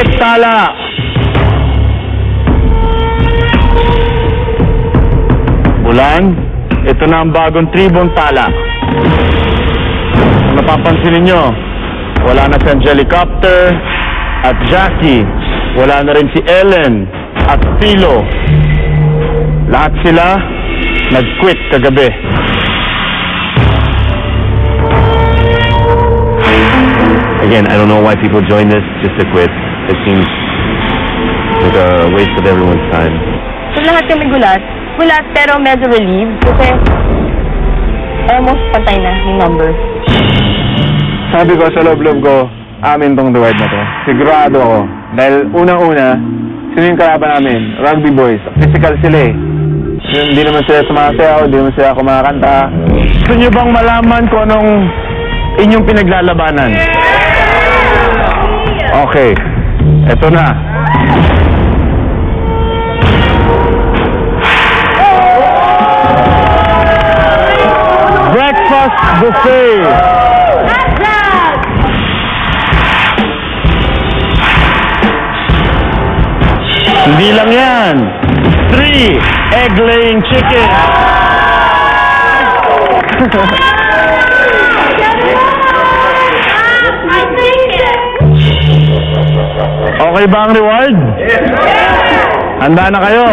8 tala. Ulan, ito na ang bagong tribong tala. Kung napapansin ninyo, wala na si Angelicopter at Jackie. Wala na rin si Ellen at Philo. Lahat sila nag-quit kagabi. Again, I don't know why people join this just to quit. It seems like a waste of everyone's time. So lahat kami gulat pero medyo relieved kasi almost pantay na yung numbers. Sabi ko sa loob-loob ko, amin tong reward na to. Sigurado ako. Dahil unang-una, sino yung kalaban namin? Rugby boys. Physical sila eh. Hindi naman sila sumasayaw, hindi naman sila kumakanta. Gusto nyo bang malaman kung anong inyong pinaglalabanan? Okay. Eto na. Breakfast buffet. Hindi lang yan. 3 egg-laying chicken. Okay ba ang reward? Handa na kayo?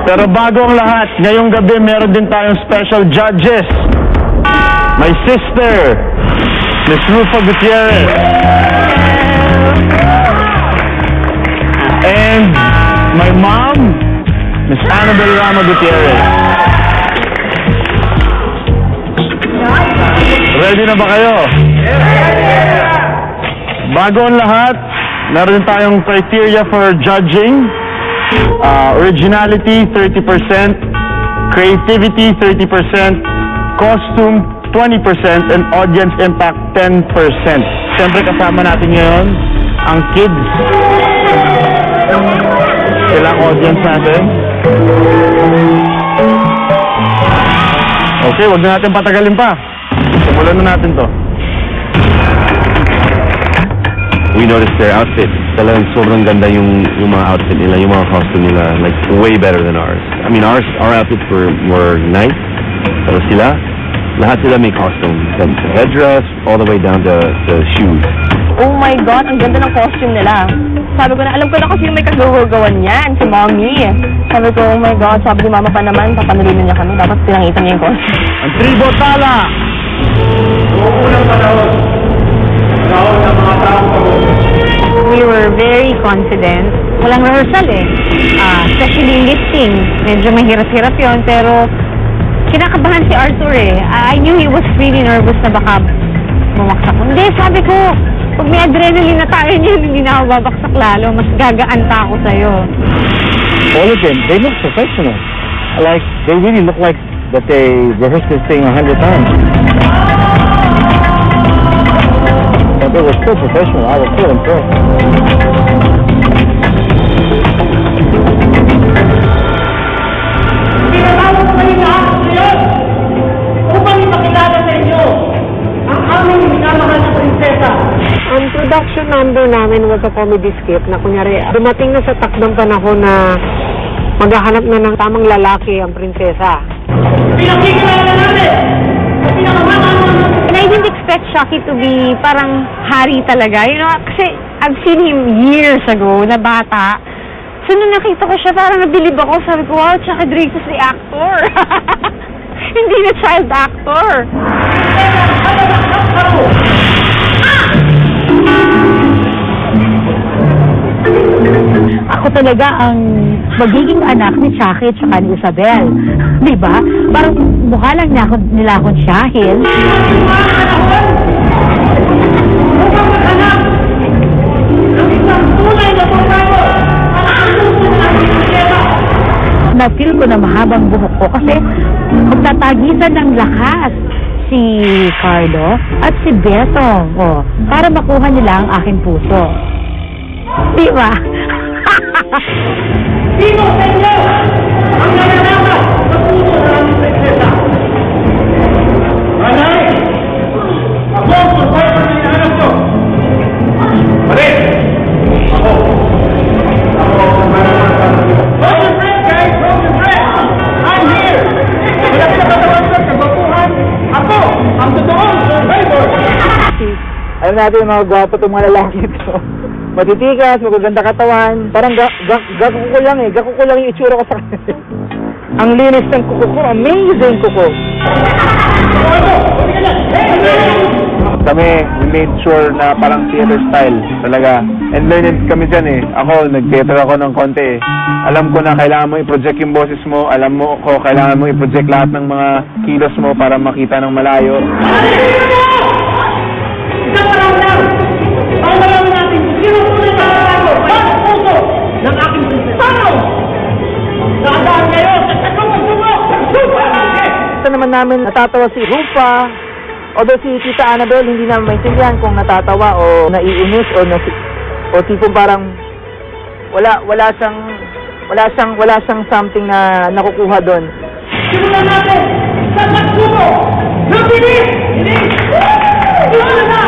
Pero bago ang lahat, ngayong gabi meron din tayong special judges. My sister, Miss Rufa Gutierrez. And my mom, Miss Annabel Rama Gutierrez. Ready na ba kayo? Bago ang lahat, meron tayong criteria for judging. Originality, 30%. Creativity, 30%. Costume, 20%. And audience impact, 10%. Siyempre kasama natin ngayon ang kids. Sila ang audience natin. Okay, wag na natin patagalin pa. Simulan na natin to. We noticed their outfit. Talagang sobrang ganda yung mga outfit nila, yung mga costume nila, like way better than ours. I mean, our outfits were nice, pero lahat sila may costume. From headdress all the way down to shoes. Oh my God, ang ganda ng costume nila. Sabi ko na, alam ko na kasi yung may kagawagawan niyan, si Mommy. Sabi ko, oh my God, sabi ni Mama pa naman, papanulinin niya kami. Dapat pinangita niya yung costume. Ang tribo tala! Noong unang panahon, ng mga tao We were very confident. Walang rehearsal eh. Especially lifting. Medyo mahirap-hirap yon pero kinakabahan si Arthur eh. I knew he was really nervous na baka bumaksak. Hindi, sabi ko, pag may adrenaline na tayo niyan, hindi na ako babaksak lalo. Mas gagaan pa ako sa'yo. All of them, they look professional. Like, they really look like that they rehearsed this thing 100 times. But they were still professional. I was still impressed. Pinatawag ko kayo lahat ngayon upang ipakilala sa inyo ang aming minamahal na prinsesa. Ang production number namin was a comedy skit na kunyari, dumating na sa takdang panahon na maghahanap na ng tamang lalaki ang prinsesa. Pinakikilala natin sa pinakamahal na And I didn't expect Shaki to be parang hari talaga. You know, kasi I've seen him years ago na bata. So nung nakita ko siya, parang nabilib ako. Sabi ko, wow, Shaki Dreyfus the actor. Hindi na child actor. Ako talaga ang magiging anak ni Shaki at saka ni Isabel. Di ba? Parang mukha lang nila akong Shahil. Na-feel ko na mahabang buhok ko kasi magtatagisan ng lakas si Carlo at si Betong para makuha nila ang aking puso. Di ba? Sino sa inyo ang nananakas sa puso ng aming prinsesa? Nanay! Ako ang survivor ng anak ko! Pare! ang totoong survivor. Alam natin yung mga gwapo itong mga lalaki ito. Matitikas, magaganda katawan. Parang gakuko ko lang eh. Gakuko lang yung itsura ko sa kanila. Ang linis ng kuko ko. Amazing kuko. Kami, we made sure na parang theater style talaga. And learned kami dyan eh. Ako, nag-theater ako ng konti eh. Alam ko na kailangan mo i-project yung boses mo. Alam mo ko, kailangan mo i-project lahat ng mga kilos mo para makita ng malayo. Isang araw lang. Ang malaman natin, sino po na ako? Ang puso ng aking prinsesa. Paano? Nakadaan kayo sa tatlong pagsubok. Ito naman namin natatawa si Rupa. Although si Tita Annabelle hindi naman maintindihan kung natatawa o naiinis o tipong parang wala siyang something na nakukuha doon. Simulan natin sa pagsubok ng bilis. Simulan na.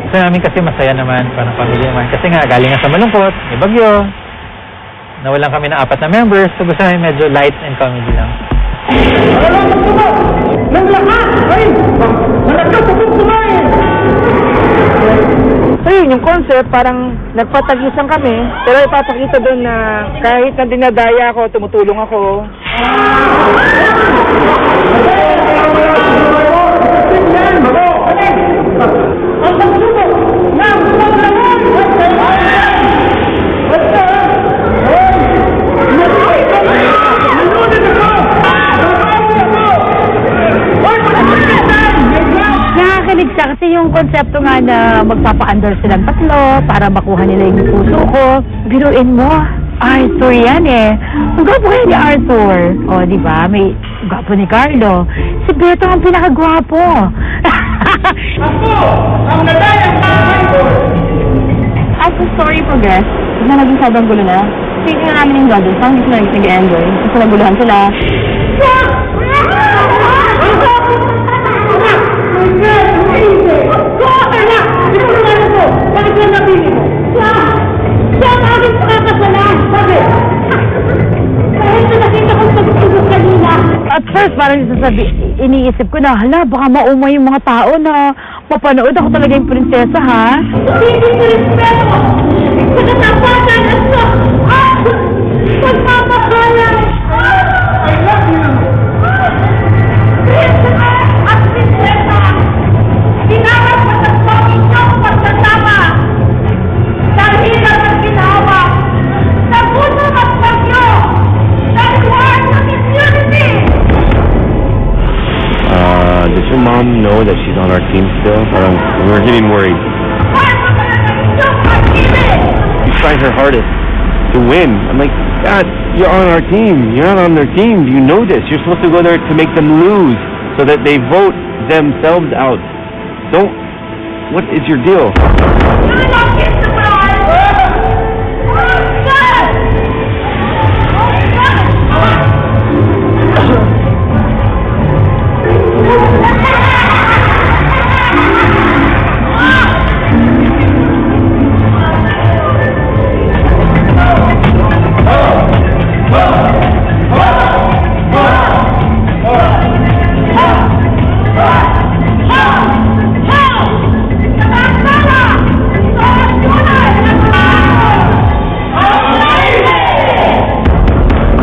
Sa namin kasi masaya naman, parang pamilya naman. Kasi nga, galing nga sa malungkot, may bagyo. Nawalan kami ng 4 na members. So gusto namin medyo light and comedy lang. Ng lahat! Ay! Nagkasabot kumain! So yun, yung concept, parang nagpatagisan kami, pero ipapakita doon na kahit na dinadaya ako, tumutulong ako. Ang pagsubok ng paglalaan at kailangan! Basta! Nakakilig siya kasi yung konsepto nga na magpapa-under silang tatlo para makuha nila yung puso ko. Biruin mo, Arthur yan eh. Ang gwapo kaya ni Arthur. O, di ba? May gwapo ni Carlo. Si Beto ang pinakagwapo. Ako! Ang nadayang survivor! As the story progressed, na naging sabang gulo na, tingnan namin yung judges, parang hindi sila nag-enjoy. Kasi naguluhan sila. At first, parang iniisip ko na, hala, baka maumay yung mga tao na mapanood ako talaga yung prinsesa, ha? Hindi ko respeto sa katapatan at sa pagmamahalan. I love you. Prinsesa at prinsesa, ginawat mo sa Panginoong pagsasama. Dahilan at ginawa sa puso at bagyo. Dahil sa community. Does your mom know that she's on our team still? Parang, we're getting worried. She's trying her hardest to win. I'm like, God, you're on our team. You're not on their team. You know this. You're supposed to go there to make them lose so that they vote themselves out. Don't. What is your deal?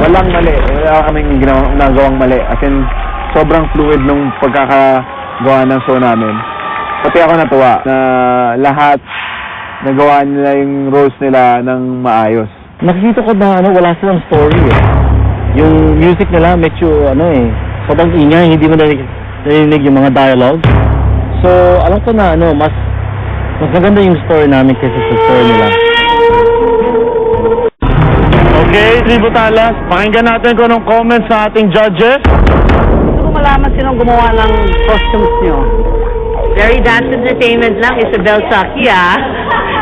Walang mali. Wala kaming nagawang mali. As in, sobrang fluid nung pagkakagawa ng show namin. Pati ako natuwa na lahat nagawa nila yung roles nila ng maayos. Nakikita ko na wala silang story eh. Yung music nila medyo sobrang ingay, hindi mo narinig yung mga dialogue. So, alam ko na mas maganda yung story namin kaysa sa story nila. Okay, Tributalas, pakinggan natin kung anong comments sa ating judges. Gusto ko malaman sinong gumawa ng costumes nyo. Very Dance Entertainment lang, Isabel Saki, ah.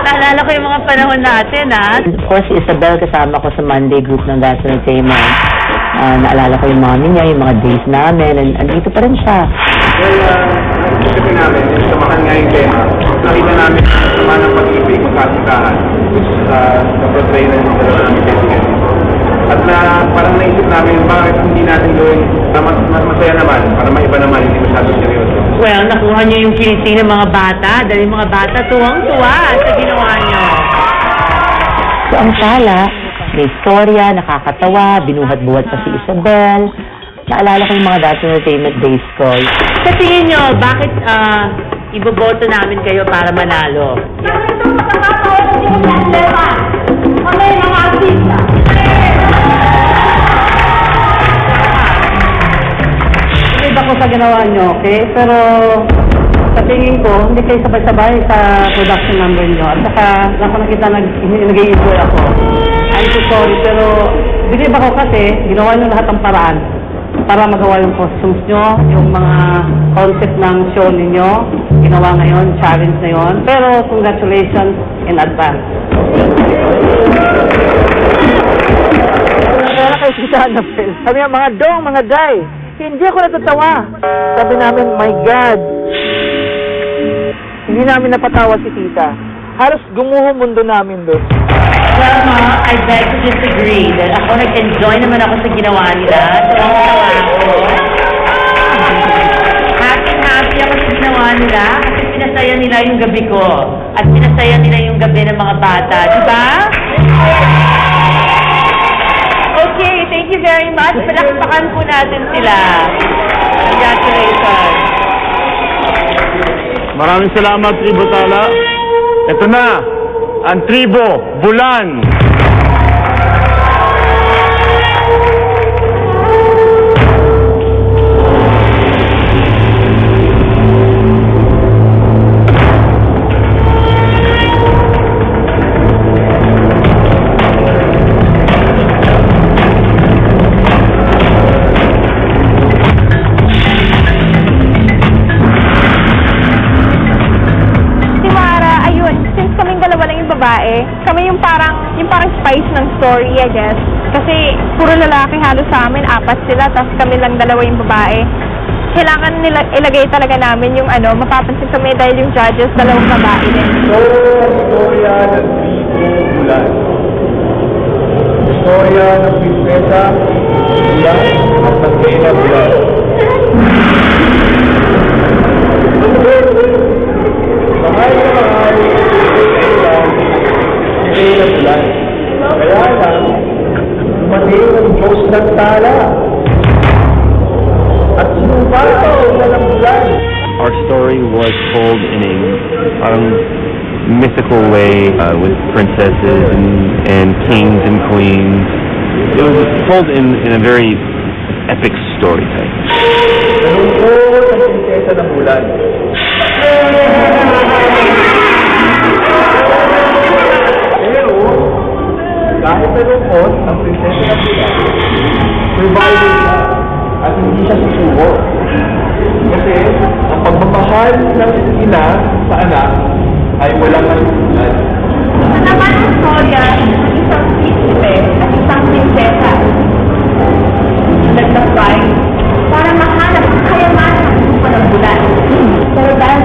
Naalala ko yung mga panahon natin, ah. Of course, si Isabel, kasama ko sa Monday group ng Dance Entertainment. Naalala ko yung mommy niya, yung mga days namin, and andito pa rin siya. yung tema. Nakita namin ang sama ng pag-ibig, magkasikahan, which is the portray ng dalawa namin Jessica. At parang naisip namin, bakit hindi natin gawin na mas masaya naman, para maiba naman, hindi masyadong seryoso. Well, nakuha niyo yung kilising ng mga bata dahil yung mga bata tuwang-tuwa sa ginawa niyo. So, ang sala, may istorya, nakakatawa, binuhat-buhat pa si Isabel. Naalala ko yung mga dati entertainment days ko. Sa tingin niyo, bakit iboboto namin kayo para manalo? Iba ko sa ginawa nyo, okay? Pero sa tingin ko, hindi kayo sabay-sabay sa production number nyo. At saka, lang ko nakita nag-i-enjoy ako. I'm so sorry, pero bilib ako kasi ginawa nyo lahat ng paraan para magawa yung costumes nyo, yung mga concept ng show ninyo, ginawa ngayon, challenge na yon. Pero congratulations in advance. Kaya kayo si Annabel. Sabi nga, mga dong, mga guy, hindi ako natatawa. Sabi namin, my God. Hindi namin napatawa si tita. Halos gumuho mundo namin doon. Well, Ma, I beg to disagree. Dahil ako nag-enjoy naman ako sa ginawa nila. Tuwang-tuwa ako. Happy ako sa ginawa nila kasi pinasaya nila yung gabi ko. At pinasaya nila yung gabi ng mga bata. Diba? Okay, thank you very much. Palakpakan po natin sila. Congratulations. Maraming salamat, Tribo Tala. Ito na, ang Tribo Bulan. Kami yung parang spice ng story, I guess. Kasi puro lalaki halos sa amin, 4 sila, tapos kami lang 2 yung babae. Kailangan nila ilagay talaga namin yung mapapansin kami dahil yung judges 2 babae din. So, istorya ng Tribo Bulan. Istorya ng Prinsesa Bulan at ng Reyna Bulan. Mahal na mahal, Reyna Bulan. Kaya lang, dumating ang Diyos ng Tala. At sinupa ang Reyna ng Bulan. Our story was told in a parang mythical way with princesses and kings and queens. It was told in a very epic story type. Nalungkot ang prinsesa ng Bulan. Pero, kahit nalungkot ang prinsesa ng Bulan, survival siya at hindi siya susuko. Kasi, ang pagmamahal ng ina sa anak ay walang masusunan. Ito naman ang storya ng isang prinsipe at isang prinsesa. Nagtagbay para mahanap ang kayamanan ng lupa ng bulan. Pero dahil